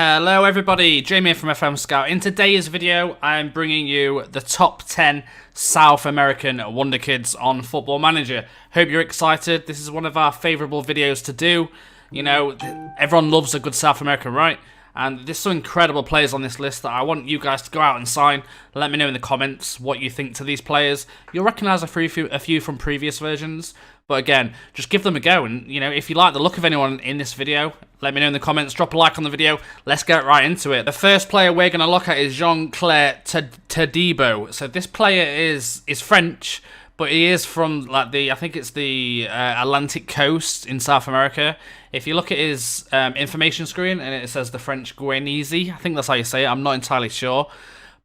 Hello everybody, Jamie from FM Scout. In today's video, I'm bringing you the top 10 South American Wonderkids on Football Manager. Hope you're excited. This is one of our favourable videos to do. You know, everyone loves a good South American, right? And there's some incredible players on this list that I want you guys to go out and sign. Let me know in the comments what you think to these players. You'll recognise a few from previous versions. But again, just give them a go. And, you know, if you like the look of anyone in this video, let me know in the comments. Drop a like on the video. Let's get right into it. The first player we're going to look at is Jean-Claire Todibo. So this player is French, but he is from, like, I think it's the Atlantic coast in South America. If you look at his information screen, and it says the French Guyanese, I think that's how you say it. I'm not entirely sure.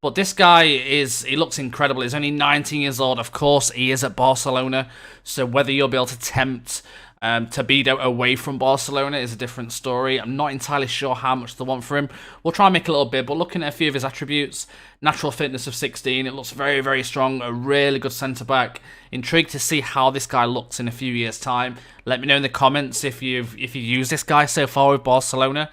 But this guy he looks incredible. He's only 19 years old. Of course, he is at Barcelona. So whether you'll be able to tempt Todibo away from Barcelona is a different story. I'm not entirely sure how much they want for him. We'll try and make a little bit, but looking at a few of his attributes, natural fitness of 16, it looks very, very strong. A really good centre-back. Intrigued to see how this guy looks in a few years' time. Let me know in the comments if you've used this guy so far with Barcelona.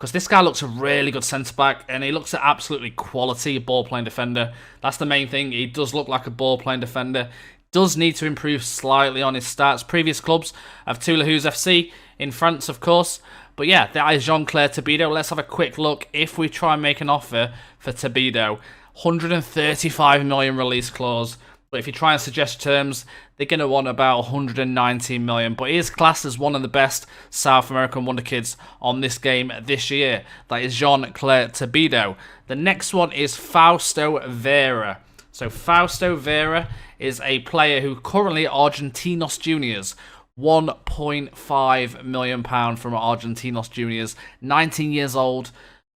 Because this guy looks a really good centre-back, and he looks at absolutely quality ball-playing defender. That's the main thing. He does look like a ball-playing defender. Does need to improve slightly on his stats. Previous clubs have Toulouse FC in France, of course. But yeah, that is Jean-Claire Todibo. Let's have a quick look. If we try and make an offer for Todibo, 135 million release clause. But if you try and suggest terms, they're going to want about 119 million. But he is classed as one of the best South American Wonderkids on this game this year. That is Jean-Claire Todibo. The next one is Fausto Vera. So Fausto Vera is a player who currently Argentinos Juniors. £1.5 million from Argentinos Juniors. 19 years old.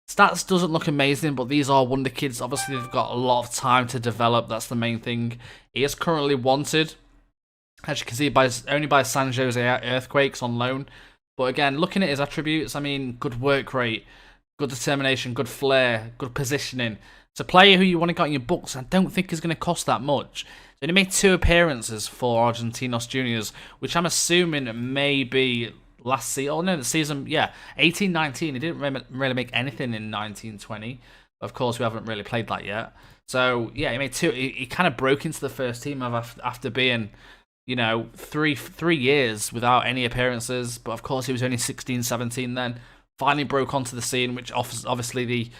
Stats doesn't look amazing, but these are Wonder Kids. Obviously, they've got a lot of time to develop. That's the main thing. He is currently wanted, as you can see, only by San Jose Earthquakes on loan. But again, looking at his attributes, I mean, good work rate, good determination, good flair, good positioning. It's a player who you want to get in your books. I don't think is going to cost that much. So he made 2 appearances for Argentinos Juniors, which I'm assuming may be last season. Oh no, the season, yeah, 18-19. He didn't really make anything in 19-20. Of course, we haven't really played that yet. So yeah, he made 2. He kind of broke into the first team after being, you know, three years without any appearances. But of course, he was only 16, 17 then. Finally broke onto the scene, which obviously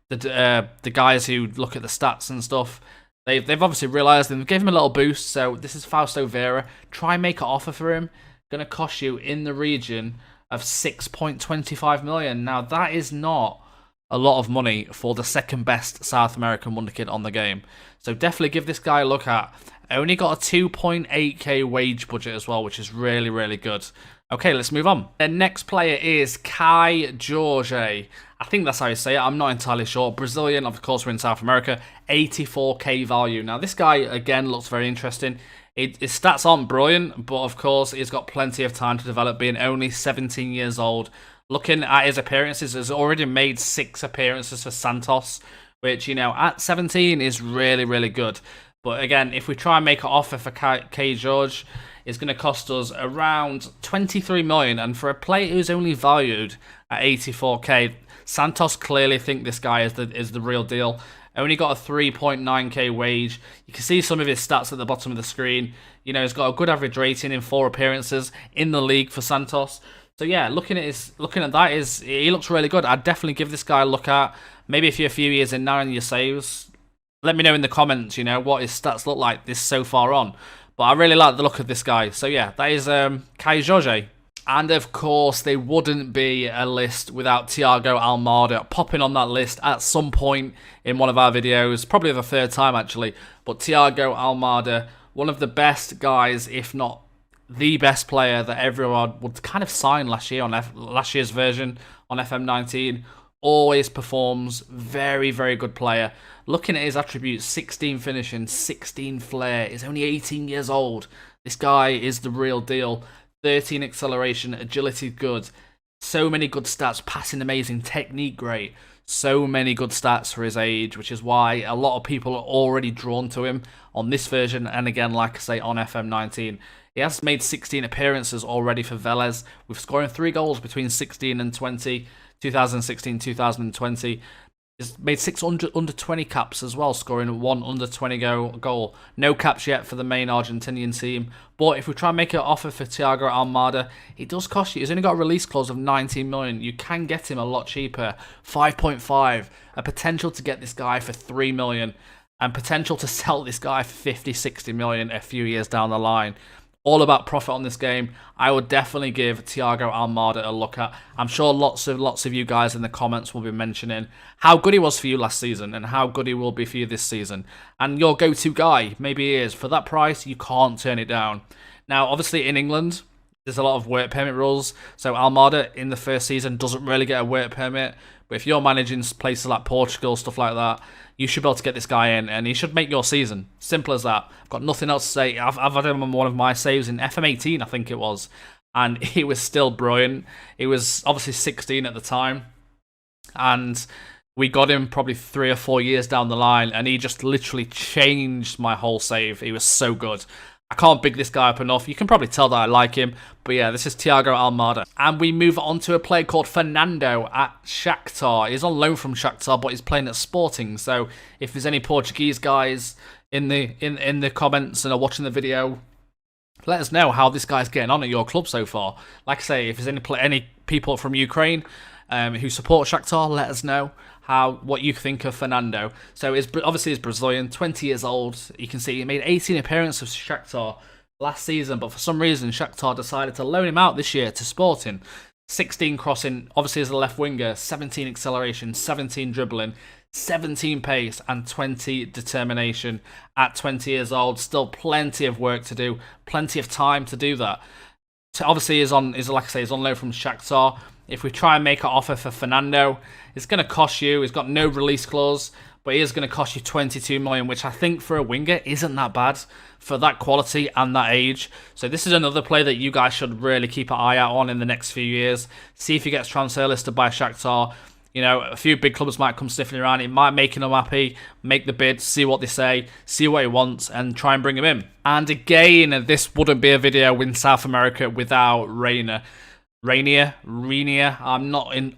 the guys who look at the stats and stuff, they've obviously realised and gave him a little boost. So this is Fausto Vera. Try and make an offer for him. Going to cost you in the region of 6.25 million. Now that is not a lot of money for the second best South American Wonderkid on the game. So definitely give this guy a look at. Only got a 2.8k wage budget as well, which is really, really good. Okay, let's move on. The next player is Kai Jorge. I think that's how you say it. I'm not entirely sure. Brazilian, of course, we're in South America. 84k value. Now this guy again looks very interesting. His stats aren't brilliant, but of course he's got plenty of time to develop, being only 17 years old. Looking at his appearances, he's already made 6 appearances for Santos, which, you know, at 17 is really, really good. But again, if we try and make an offer for Kai Jorge, it's going to cost us around 23 million. And for a player who's only valued at 84k, Santos clearly think this guy is the real deal. Only got a 3.9k wage. You can see some of his stats at the bottom of the screen. You know, he's got a good average rating in 4 appearances in the league for Santos. So yeah, looking at that, he looks really good. I'd definitely give this guy a look at. Maybe if you're a few years in now in your saves, let me know in the comments, you know, what his stats look like this so far on. But I really like the look of this guy. So yeah, that is Kai Jorge. And of course, there wouldn't be a list without Tiago Almada popping on that list at some point in one of our videos. Probably the 3rd time, actually. But Tiago Almada, one of the best guys, if not the best player that everyone would kind of sign last year on last year's version on FM19. Always performs. Very, very good player. Looking at his attributes, 16 finishing, 16 flair. He's only 18 years old. This guy is the real deal. 13 acceleration, agility good, so many good stats, passing amazing, technique great. So many good stats for his age, which is why a lot of people are already drawn to him on this version. And again, like I say, on FM19. He has made 16 appearances already for Vélez, with scoring 3 goals between 16 and 20, 2016, 2020. He's made 6 under 20 caps as well, scoring 1 under 20 goal. No caps yet for the main Argentinian team. But if we try and make an offer for Tiago Almada, it does cost you. He's only got a release clause of 19 million. You can get him a lot cheaper. 5.5. A potential to get this guy for 3 million. And potential to sell this guy for 50, 60 million a few years down the line. All about profit on this game. I would definitely give Tiago Almada a look at. I'm sure lots of you guys in the comments will be mentioning how good he was for you last season and how good he will be for you this season. And your go-to guy, maybe he is. For that price, you can't turn it down. Now, obviously in England, there's a lot of work permit rules. So Almada in the first season doesn't really get a work permit. But if you're managing places like Portugal, stuff like that, you should be able to get this guy in, and he should make your season. Simple as that. I've got nothing else to say. I've had him on one of my saves in FM18, I think it was, and he was still brilliant. He was obviously 16 at the time, and we got him probably 3 or 4 years down the line, and he just literally changed my whole save. He was so good. I can't big this guy up enough. You can probably tell that I like him. But yeah, this is Tiago Almada. And we move on to a player called Fernando at Shakhtar. He's on loan from Shakhtar, but he's playing at Sporting. So if there's any Portuguese guys in the comments and are watching the video, let us know how this guy's getting on at your club so far. Like I say, if there's any people from Ukraine who support Shakhtar, let us know what you think of Fernando. So obviously he's Brazilian, 20 years old. You can see he made 18 appearances for Shakhtar last season, but for some reason Shakhtar decided to loan him out this year to Sporting. 16 crossing, obviously as a left winger, 17 acceleration, 17 dribbling, 17 pace, and 20 determination. At 20 years old, still plenty of work to do, plenty of time to do that. Obviously he's on loan from Shakhtar. If we try and make an offer for Fernando, it's going to cost you. He's got no release clause, but he is going to cost you 22 million, which I think for a winger isn't that bad for that quality and that age. So this is another player that you guys should really keep an eye out on in the next few years. See if he gets transfer listed by Shakhtar. You know, a few big clubs might come sniffing around. It might make him happy, make the bid, see what they say, see what he wants, and try and bring him in. And again, this wouldn't be a video in South America without Raina. Raina,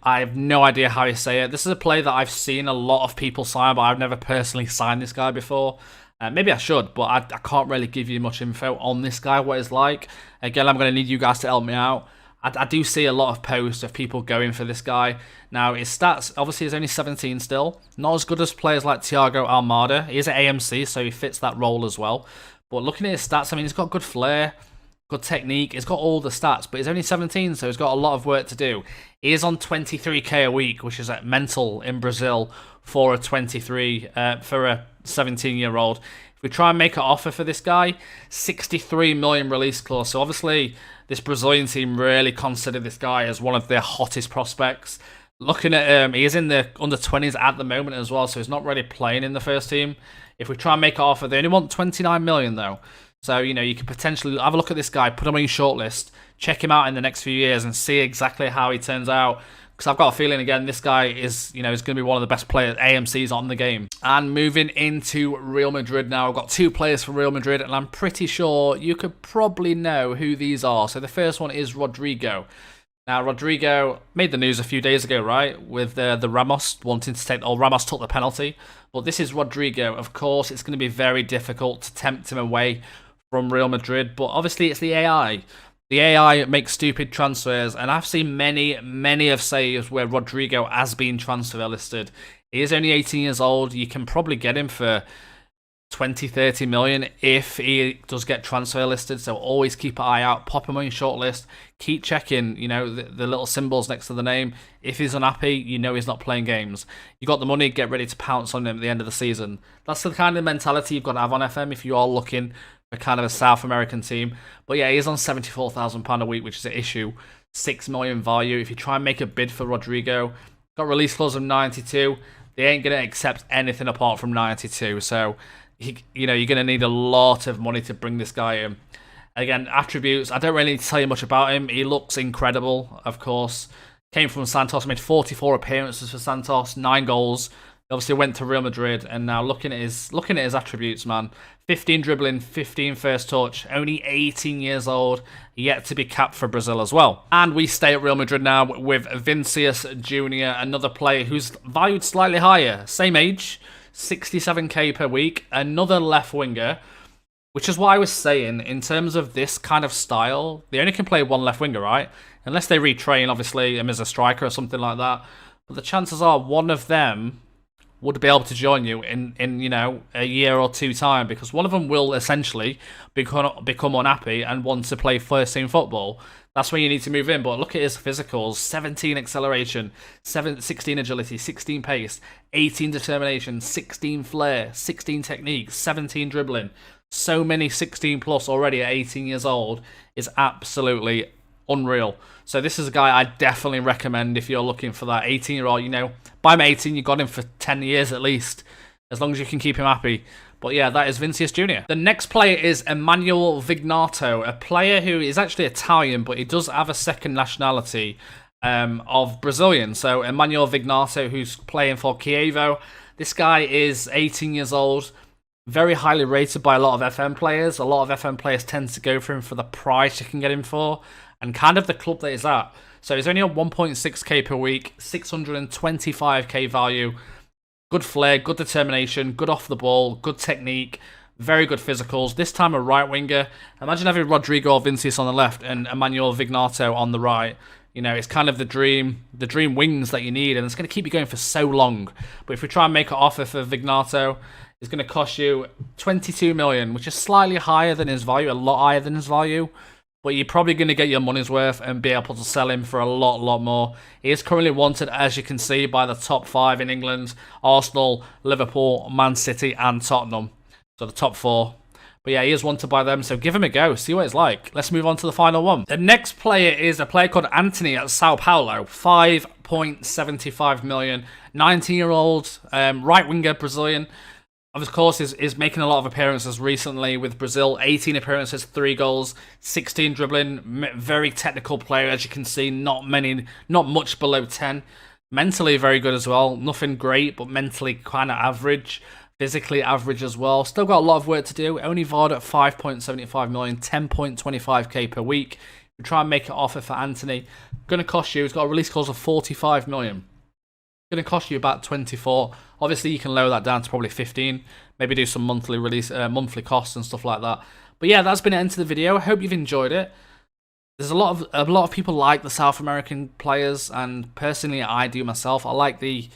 I have no idea how you say it. This is a player that I've seen a lot of people sign, but I've never personally signed this guy before. Maybe I should, but I can't really give you much info on this guy, what he's like. Again, I'm going to need you guys to help me out. I do see a lot of posts of people going for this guy. Now, his stats, obviously, he's only 17 still. Not as good as players like Tiago Almada. He is at AMC, so he fits that role as well. But looking at his stats, I mean, he's got good flair, good technique. He's got all the stats, but he's only 17, so he's got a lot of work to do. He is on 23k a week, which is mental in Brazil for a 17-year-old. If we try and make an offer for this guy, 63 million release clause. So obviously, this Brazilian team really consider this guy as one of their hottest prospects. Looking at he is in the under 20s at the moment as well, so he's not really playing in the first team. If we try and make an offer, they only want 29 million though. So, you know, you could potentially have a look at this guy, put him on your shortlist, check him out in the next few years and see exactly how he turns out. Because I've got a feeling, again, this guy is going to be one of the best players, AMCs on the game. And moving into Real Madrid now, I've got 2 players for Real Madrid, and I'm pretty sure you could probably know who these are. So the first one is Rodrigo. Now, Rodrigo made the news a few days ago, right? With the Ramos wanting to Ramos took the penalty. But this is Rodrigo. Of course, it's going to be very difficult to tempt him away from Real Madrid, but obviously it's the AI. The AI makes stupid transfers, and I've seen many of saves where Rodrigo has been transfer listed. He is only 18 years old. You can probably get him for 20, 30 million if he does get transfer listed, so always keep an eye out, pop him on your shortlist, keep checking, you know, the little symbols next to the name. If he's unhappy, you know he's not playing games. You got the money, get ready to pounce on him at the end of the season. That's the kind of mentality you've got to have on FM if you are looking for kind of a South American team. But yeah, he's on £74,000 a week, which is an issue. 6 million value. If you try and make a bid for Rodrigo, got release clause of 92. They ain't going to accept anything apart from 92. So, you're going to need a lot of money to bring this guy in. Again, attributes, I don't really need to tell you much about him. He looks incredible, of course. Came from Santos, made 44 appearances for Santos, 9 goals. Obviously went to Real Madrid, and now looking at his attributes, man. 15 dribbling, 15 first touch, only 18 years old, yet to be capped for Brazil as well. And we stay at Real Madrid now with Vinicius Jr., another player who's valued slightly higher. Same age, 67k per week, another left winger, which is what I was saying, in terms of this kind of style, they only can play one left winger, right? Unless they retrain, obviously, him as a striker or something like that. But the chances are one of them would be able to join you in you know, a year or two time, because one of them will essentially become unhappy and want to play first team football. That's when you need to move in. But look at his physicals: 17 acceleration, 16 agility, 16 pace, 18 determination, 16 flair, 16 technique, 17 dribbling. So many 16 plus already at 18 years old is absolutely unreal. So this is a guy I definitely recommend if you're looking for that 18-year-old. You know, by him 18, you got him for 10 years at least, as long as you can keep him happy. But yeah, that is Vinicius Jr. The next player is Emmanuel Vignato, a player who is actually Italian, but he does have a second nationality of Brazilian. So Emmanuel Vignato, who's playing for Chievo. This guy is 18 years old, very highly rated by a lot of FM players. A lot of FM players tend to go for him for the price you can get him for, and kind of the club that he's at. So he's only on 1.6k per week, 625k value. Good flair, good determination, good off the ball, good technique, very good physicals. This time a right winger. Imagine having Rodrigo or Vinicius on the left and Emmanuel Vignato on the right. You know, it's kind of the dream wings that you need, and it's going to keep you going for so long. But if we try and make an offer for Vignato, it's going to cost you 22 million, which is slightly higher than his value, a lot higher than his value. But you're probably going to get your money's worth and be able to sell him for a lot more. He is currently wanted, as you can see, by the top 5 in England: Arsenal, Liverpool, Man City, and Tottenham. So the top 4. But yeah, he is wanted by them, so give him a go. See what it's like. Let's move on to the final one. The next player is a player called Anthony at Sao Paulo. 5.75 million. 19-year-old right winger Brazilian. Of course, is making a lot of appearances recently with Brazil. 18 appearances, 3 goals, 16 dribbling. Very technical player, as you can see. Not much below 10. Mentally very good as well. Nothing great, but mentally kind of average. Physically average as well. Still got a lot of work to do. Only valued at 5.75 million, 10.25k per week. We try and make an offer for Anthony. Going to cost you, he's got a release clause of 45 million. Going to cost you about 24. Obviously, you can lower that down to probably 15. Maybe do some monthly monthly costs and stuff like that. But yeah, that's been the end of the video. I hope you've enjoyed it. There's a lot of people like the South American players, and personally, I do myself. I like the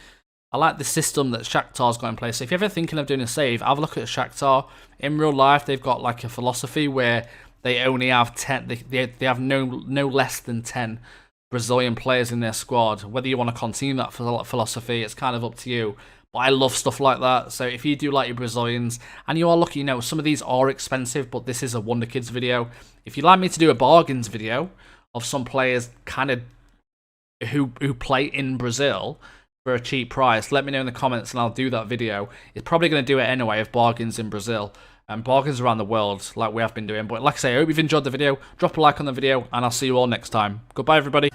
system that Shakhtar's got in place. So if you're ever thinking of doing a save, have a look at Shakhtar. In real life, they've got like a philosophy where they only have 10. They have no less than 10 Brazilian players in their squad. Whether you want to continue that philosophy, it's kind of up to you. But I love stuff like that. So if you do like your Brazilians, and you are lucky, you know, some of these are expensive, but this is a Wonderkids video. If you'd like me to do a bargains video of some players kind of who play in Brazil for a cheap price, let me know in the comments and I'll do that video. It's probably going to do it anyway of bargains in Brazil and bargains around the world like we have been doing. But like I say, I hope you've enjoyed the video. Drop a like on the video and I'll see you all next time. Goodbye, everybody.